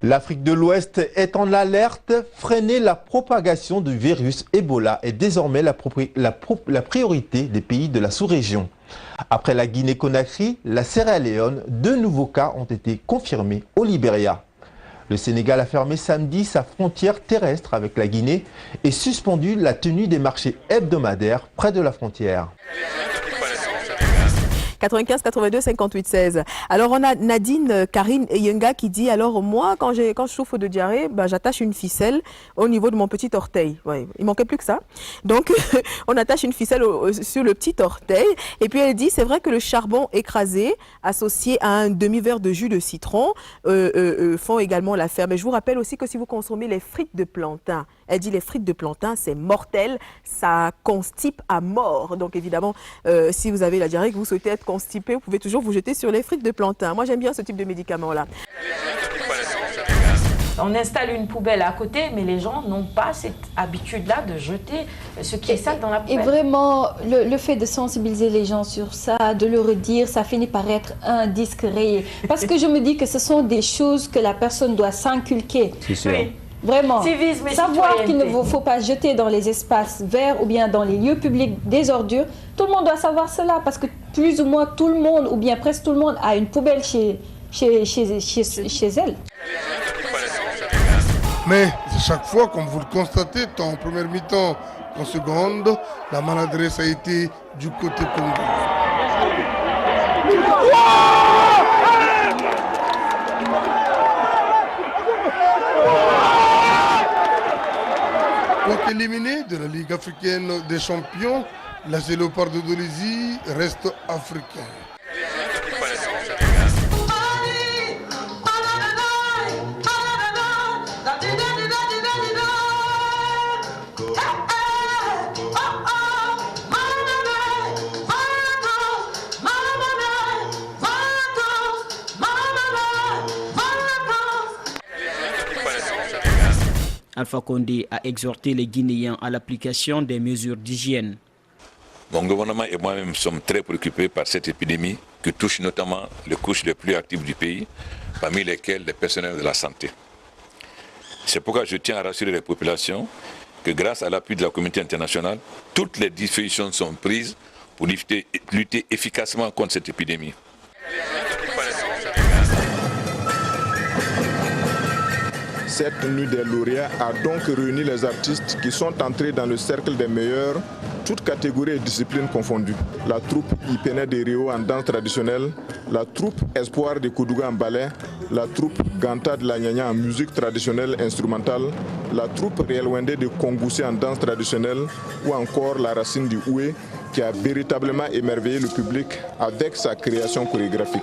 L'Afrique de l'Ouest est en alerte. Freiner la propagation du virus Ebola est désormais la priorité des pays de la sous-région. Après la Guinée-Conakry, la Sierra Leone, 2 nouveaux cas ont été confirmés au Libéria. Le Sénégal a fermé samedi sa frontière terrestre avec la Guinée et suspendu la tenue des marchés hebdomadaires près de la frontière. 95 82 58 16. Alors on a Nadine Karine Eyenga qui dit alors moi quand je souffre de diarrhée, j'attache une ficelle au niveau de mon petit orteil. Ouais, il manquait plus que ça. Donc on attache une ficelle sur le petit orteil et puis elle dit c'est vrai que le charbon écrasé associé à un demi-verre de jus de citron font également l'affaire. Mais je vous rappelle aussi que si vous consommez les frites de plantain, elle dit les frites de plantain c'est mortel, ça constipe à mort. Donc évidemment si vous avez la diarrhée que vous souhaitez être constipé, vous pouvez toujours vous jeter sur les frites de plantain. Moi, j'aime bien ce type de médicament-là. On installe une poubelle à côté, mais les gens n'ont pas cette habitude-là de jeter ce qui est sale dans la poubelle. Et vraiment, le fait de sensibiliser les gens sur ça, de le redire, ça finit par être indiscret. Parce que je me dis que ce sont des choses que la personne doit s'inculquer. C'est sûr. Oui. Vraiment, civisme et savoir qu'il ne faut pas jeter dans les espaces verts ou bien dans les lieux publics des ordures, tout le monde doit savoir cela parce que plus ou moins tout le monde ou bien presque tout le monde a une poubelle chez elle. Mais chaque fois, comme vous le constatez, tant en première mi-temps qu'en seconde, la maladresse a été du côté congolais. Donc éliminé de la Ligue africaine des champions, la Léopard de Dolisie reste africain. Alpha Condé a exhorté les Guinéens à l'application des mesures d'hygiène. Mon gouvernement et moi-même sommes très préoccupés par cette épidémie qui touche notamment les couches les plus actives du pays, parmi lesquelles les personnels de la santé. C'est pourquoi je tiens à rassurer les populations que grâce à l'appui de la communauté internationale, toutes les dispositions sont prises pour lutter efficacement contre cette épidémie. Cette nuit des lauréats a donc réuni les artistes qui sont entrés dans le cercle des meilleurs, toutes catégories et disciplines confondues. La troupe Ipene de Rio en danse traditionnelle, la troupe Espoir de Koudougou en ballet, la troupe Ganta de la Nyanya en musique traditionnelle instrumentale, la troupe Rielwende de Kongoussi en danse traditionnelle ou encore la Racine du Oué qui a véritablement émerveillé le public avec sa création chorégraphique.